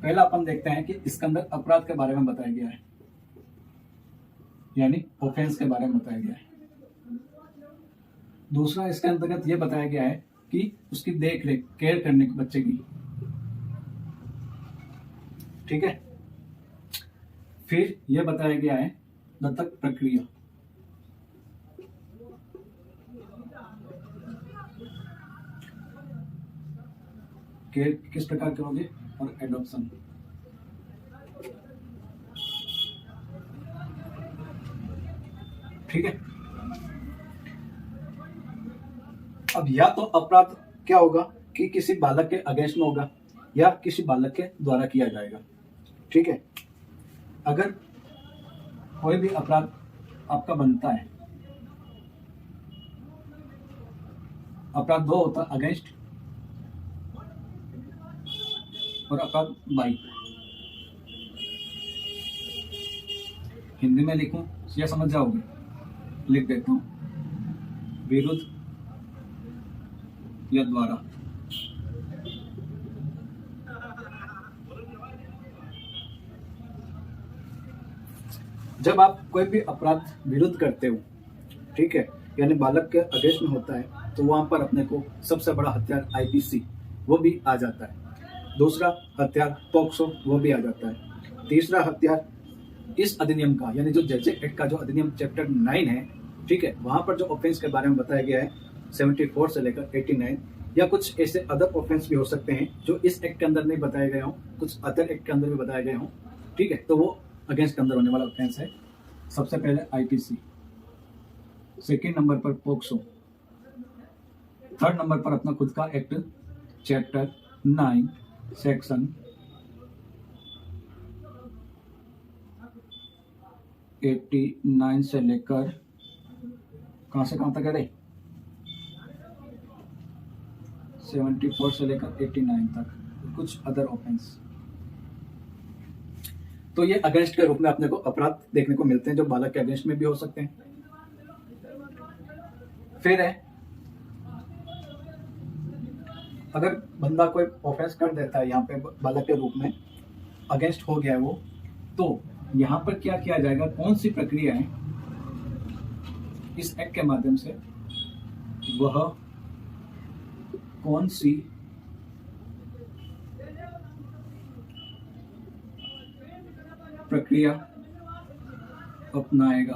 पहला अपन देखते हैं कि इसके अंदर अपराध के बारे में बताया गया है, यानी ऑफेंस के बारे में बताया गया है। दूसरा इसके अंतर्गत यह बताया गया है कि उसकी देख रेख केयर करने की बच्चे की, ठीक है। फिर यह बताया गया है दत्तक प्रक्रिया, केयर किस प्रकार करोगे, और एडॉप्शन। ठीक है। अब या तो अपराध क्या होगा कि किसी बालक के अगेंस्ट में होगा या किसी बालक के द्वारा किया जाएगा, ठीक है। अगर कोई भी अपराध आपका बनता है, अपराध दो होता है, अगेंस्ट और अपराध बाई। हिंदी में लिखूं या समझ जाओगे, लिख देता हूं, विरुद्ध या द्वारा। जब आप कोई भी अपराध विरुद्ध करते हो, ठीक है, यानी बालक के अगेंस्ट में होता है, तो वहां पर अपने को सबसे बड़ा हथियार आईपीसी वो भी आ जाता है। दूसरा हथियार पॉक्सो वो भी आ जाता है। तीसरा हथियार इस अधिनियम का, यानी जो जेजे एक्ट का जो अधिनियम चैप्टर 9 है, ठीक है, वहां पर जो ऑफेंस के बारे में बताया गया है 74 से लेकर 89, या कुछ ऐसे अदर ऑफेंस भी हो सकते हैं जो इस एक्ट के अंदर नहीं बताए गए हों, कुछ अदर एक्ट के अंदर भी बताए गए हों, ठीक है, तो वो अगेंस्ट के अंदर होने वाला ऑफेंस है। सबसे पहले आईपीसी, सेकेंड नंबर पर पॉक्सो, थर्ड नंबर पर अपना खुद का एक्ट चैप्टर 9 सेक्शन 89 से लेकर कहां से कहां तक है रे, 74 से लेकर 89 तक, कुछ अदर ऑफेंस। तो ये अगेंस्ट के रूप में अपने को अपराध देखने को मिलते हैं जो बालक के अगेंस्ट में भी हो सकते हैं। फिर है, अगर बंदा कोई ऑफेंस कर देता है यहाँ पे बालक के रूप में, अगेंस्ट हो गया है वो, तो यहाँ पर क्या किया जाएगा, कौन सी प्रक्रिया है इस एक्ट के माध्यम से, वह कौन सी प्रक्रिया अपनाएगा।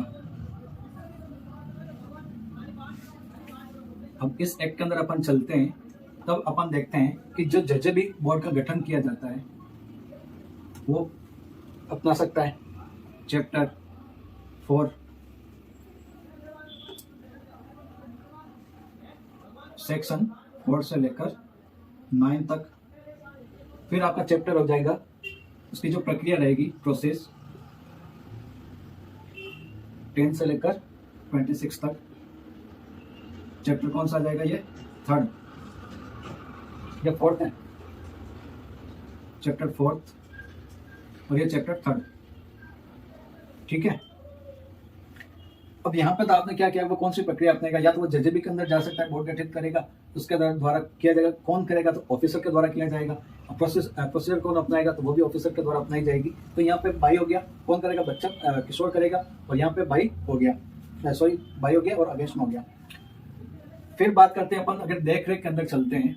अब इस एक्ट के अंदर अपन चलते हैं, तब अपन देखते हैं कि जो जजेबी बोर्ड का गठन किया जाता है वो अपना सकता है चैप्टर 4 सेक्शन 4 से लेकर 9 तक। फिर आपका चैप्टर हो जाएगा, उसकी जो प्रक्रिया रहेगी प्रोसेस 10 से लेकर 26 तक। चैप्टर कौन सा आ जाएगा, ये थर्ड या फोर्थ है, चैप्टर 4 और ये चैप्टर 3, ठीक है। अब यहाँ पे तो आपने क्या किया, वो कौन सी प्रक्रिया अपनेगा, या तो वो जेजेबी के अंदर जा सकता है, बोर्ड गठित करेगा, उसके द्वारा किया जाएगा। कौन करेगा, तो ऑफिसर के द्वारा किया जाएगा। प्रोसीजर कौन अपनाएगा, तो वो भी ऑफिसर के द्वारा अपनाई जाएगी। तो यहाँ पे बाई हो गया, कौन करेगा, बच्चा किशोर करेगा, और यहाँ पे बाई हो गया, सॉरी बाई हो गया और अगेंस्ट में हो गया। फिर बात करते हैं अपन, अगर देख रेख के अंदर चलते हैं,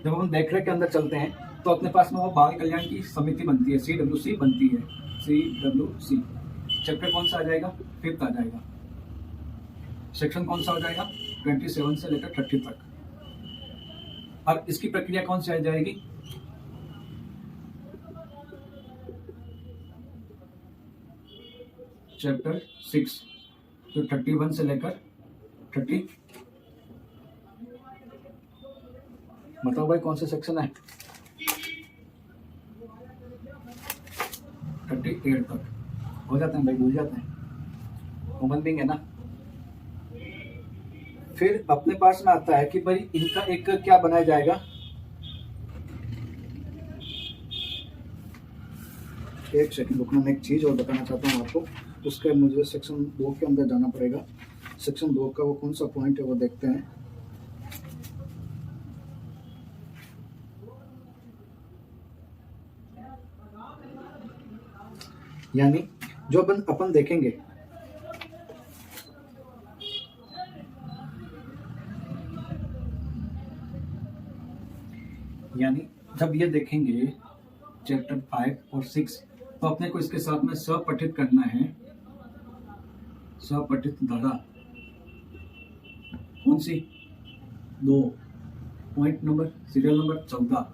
जब हम देखरेख के अंदर चलते हैं तो अपने पास में वो बाल कल्याण की समिति बनती है, CWC बनती है, CWC। चैप्टर कौन सा आ जाएगा, 5th आ जाएगा। सेक्शन कौन सा हो जाएगा, 27 से लेकर 30 तक। अब इसकी प्रक्रिया कौन सी आ जाएगी, चैप्टर 6 जो 31 से लेकर 30। बताओ भाई कौन सा सेक्शन है, 38 तक। हो जाते हैं भाई, भूल जाते हैं, ह्यूमन बीइंग है ना। फिर अपने पास में आता है कि भाई इनका एक क्या बनाया जाएगा, एक सेकंड रुकना, मैं एक चीज और बताना चाहता हूँ आपको। उसके मुझे सेक्शन 2 के अंदर जाना पड़ेगा। सेक्शन 2 का वो कौन सा पॉइंट है वो देखते हैं। यानी जो अपन देखेंगे यानी जब ये देखेंगे चैप्टर 5 और 6 तो अपने को इसके साथ में स्वपठित करना है। स्वपठित धारा कौन सी? 2 पॉइंट नंबर सीरियल नंबर 14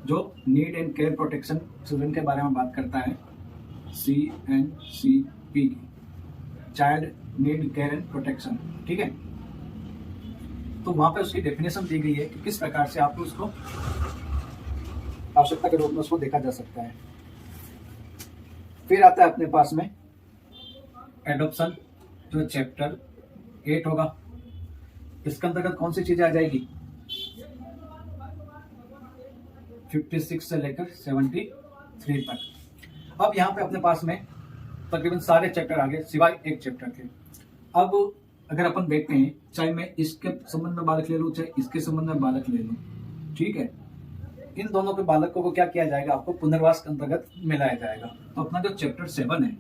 जो need and care protection children के बारे में बात करता है। CNCP child need care and protection, ठीक है। तो वहां पे उसकी डेफिनेशन दी गई है कि किस प्रकार से आपको उसको आवश्यकता के रूप में उसको देखा जा सकता है। फिर आता है अपने पास में एडॉप्शन, जो चैप्टर 8 होगा। इसके अंतर्गत कौन सी चीजें आ जाएगी? 56 से लेकर 73 तक। अब यहाँ पे अपने पास में तकरीबन सारे चैप्टर आ गए सिवाय एक चैप्टर के। अब अगर अपन देखते हैं, चाहे मैं इसके संबंध में बालक ले लूं चाहे इसके संबंध में बालक ले लूं, ठीक है, इन दोनों के बालकों को क्या किया जाएगा? आपको पुनर्वास के अंतर्गत मिलाया जाएगा। तो अपना जो चैप्टर 7 है,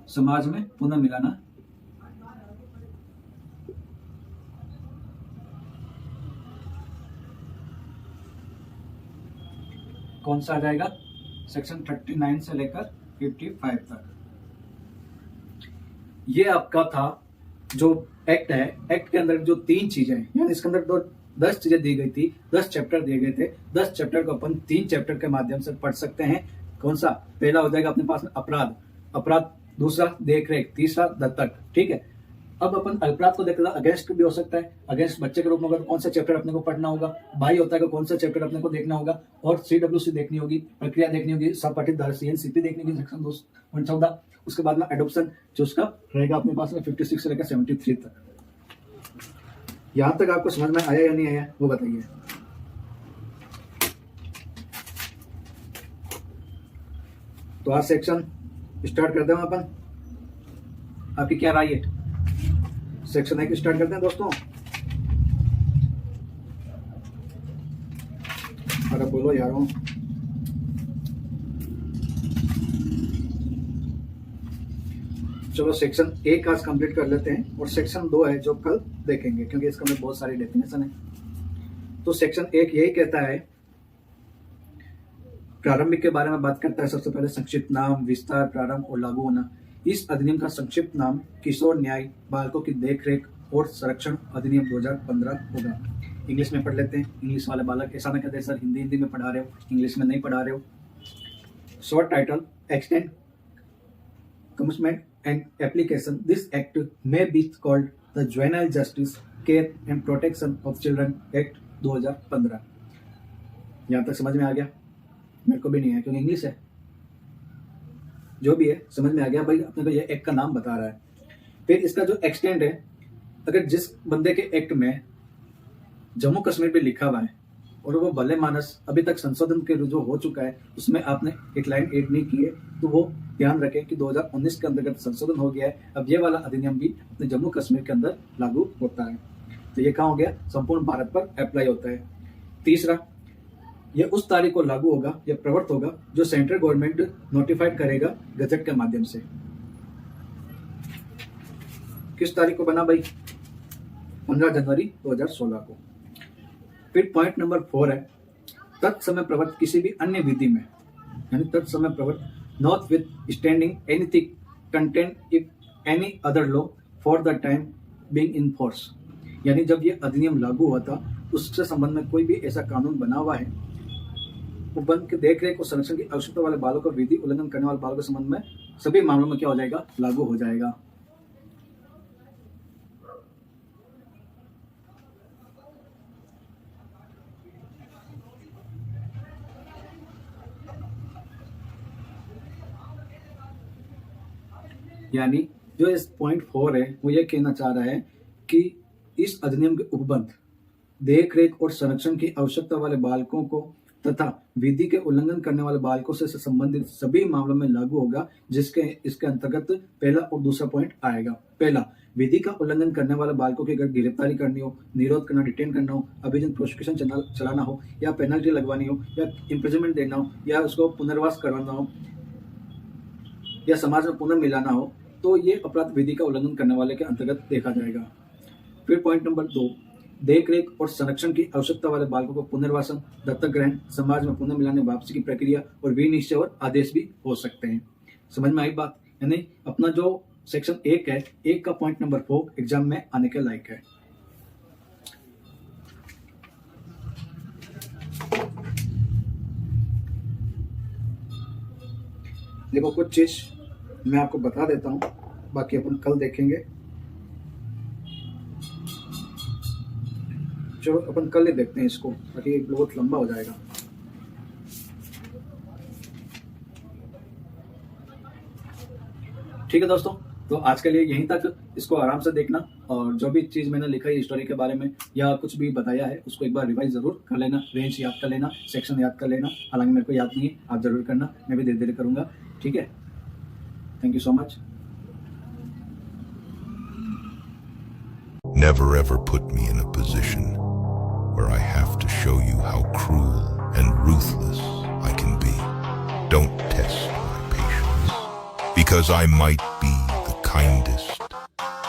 समाज में पुनः मिलाना, कौन सा आ जाएगा? सेक्शन 39 से लेकर 55 तक। ये आपका था जो एक्ट है। एक्ट के अंदर जो 3 चीजें हैं, यानी इसके अंदर 10 चीजें दी गई थी, 10 चैप्टर दिए गए थे। 10 चैप्टर को अपन 3 चैप्टर के माध्यम से पढ़ सकते हैं। कौन सा? पहला हो जाएगा अपने पास में अपराध, दूसरा देख रेख, तीसरा दत्तक, ठीक है। अब अपन अपराध को देखना अगेंस्ट भी हो सकता है। अगेंस्ट बच्चे के रूप में अगर कौन सा चैप्टर अपने को पढ़ना होगा, भाई होता है कि कौन सा चैप्टर अपने को देखना होगा, और CWC देखनी होगी, प्रक्रिया देखनी होगी, स्वपठित धारा CNCP देखनी होगी, सेक्शन 214। उसके बाद में एडॉप्शन जो उसका रहेगा अपने पास में 56 से लेकर 73 तक। यहां तक आपको समझ में आया या नहीं आया वो बताइए। तो आज सेक्शन स्टार्ट करते हैं अपन। आपकी क्या राय है? सेक्शन 1 स्टार्ट करते हैं दोस्तों। अरे बोलो यारों। चलो सेक्शन 1 आज कंप्लीट कर लेते हैं, और सेक्शन 2 है जो कल देखेंगे, क्योंकि इसका में बहुत सारी डेफिनेशन है। तो सेक्शन 1 यही कहता है, प्रारंभिक के बारे में बात करता है। सबसे पहले संक्षिप्त नाम, विस्तार, प्रारंभ और लागू होना। इस अधिनियम का संक्षिप्त नाम किशोर न्याय बालकों की देखरेख और संरक्षण अधिनियम 2015 होगा। इंग्लिश में पढ़ लेते हैं। इंग्लिश वाले बालक ऐसा ना कहते सर हिंदी में पढ़ा रहे हो, इंग्लिश में नहीं पढ़ा रहे हो। Short title, extend commitment and application. This act may be called the juvenile justice care and protection of children act 2015। यहाँ तक समझ में आ गया? मेरे को भी नहीं है क्योंकि इंग्लिश है। जो भी है समझ में आ गया भाई, अपने को ये एक्ट का नाम बता रहा है। फिर इसका जो एक्सटेंड है, अगर जिस बंदे के एक्ट में जम्मू कश्मीर भी लिखा हुआ है और वो भले मानस अभी तक संशोधन के जो हो चुका है उसमें आपने एक लाइन ऐड नहीं की है, तो वो ध्यान रखें कि 2019 के अंतर्गत संशोधन हो गया है। अब ये वाला अधिनियम भी अपने जम्मू कश्मीर के अंदर लागू होता है। तो ये कहाँ हो गया? संपूर्ण भारत पर अप्लाई होता है। तीसरा, यह उस तारीख को लागू होगा या प्रवर्त होगा जो सेंट्रल गवर्नमेंट नोटिफाइड करेगा गजट के माध्यम से। किस तारीख को बना भाई? 15 जनवरी 2016 को। फिर पॉइंट नंबर 4 है, तत्समय प्रवर्त किसी भी अन्य विधि में, यानी तत्समय प्रवर्त notwithstanding anything content if any other law for the time being in force. यानी जब ये अधिनियम लागू हुआ था उससे संबंध में कोई भी ऐसा कानून बना हुआ है, उपबंध के देखरेख और संरक्षण की आवश्यकता वाले बालों को विधि उल्लंघन करने वाले बालों के संबंध में सभी मामलों में क्या हो जाएगा? लागू हो जाएगा। यानी जो इस पॉइंट 4 है वो ये कहना चाह रहा है कि इस अधिनियम के उपबंध, देख रेख और संरक्षण की आवश्यकता वाले बालकों को तथा विधि के उल्लंघन करने वाले बालकों से संबंधित सभी मामलों में लागू होगा, जिसके इसके अंतर्गत पहला और दूसरा पॉइंट आएगा। पहला, विधि का उल्लंघन करने वाले बालकों की अगर गिरफ्तारी करनी हो, निरोध करना, डिटेन करना हो, अभियोजन प्रोसिक्यूशन चलाना हो, या पेनल्टी लगवानी हो, या इम्प्रिजनमेंट देना हो, या उसको पुनर्वास करवाना हो, या समाज में पुनः मिलाना हो, तो ये अपराध विधि का उल्लंघन करने वाले के अंतर्गत देखा जाएगा। फिर पॉइंट नंबर 2, देखरेख और संरक्षण की आवश्यकता वाले बालकों को पुनर्वासन, दत्तक ग्रहण, समाज में पुनः मिलाने, वापसी की प्रक्रिया और विनिश्चय और आदेश भी हो सकते हैं। समझ में आई बात? यानी अपना जो सेक्शन 1 है, 1 का पॉइंट नंबर 4 एग्जाम में आने के लायक है। देखो कुछ चीज मैं आपको बता देता हूं, बाकी अपन कल देखेंगे। चलो अपन कल ही देखते हैं इसको, बाकी बहुत लंबा हो जाएगा। ठीक है दोस्तों, तो आज के लिए यहीं तक। इसको आराम से देखना, और जो भी चीज़ मैंने लिखा है स्टोरी के बारे में या कुछ भी बताया है, उसको एक बार रिवाइज जरूर कर लेना, रेंज याद कर लेना, सेक्शन याद कर लेना। हालांकि मेरे को याद नहीं है, आप जरूर करना, मैं भी धीरे धीरे करूंगा। ठीक है, thank you so much. Never ever put me in a position where I have to show you how cruel and ruthless I can be. Don't test my patience, because I might be the kindest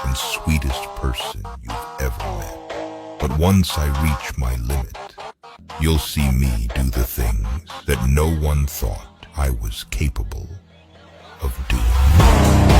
and sweetest person you've ever met. But once I reach my limit, you'll see me do the things that no one thought I was capable of doing.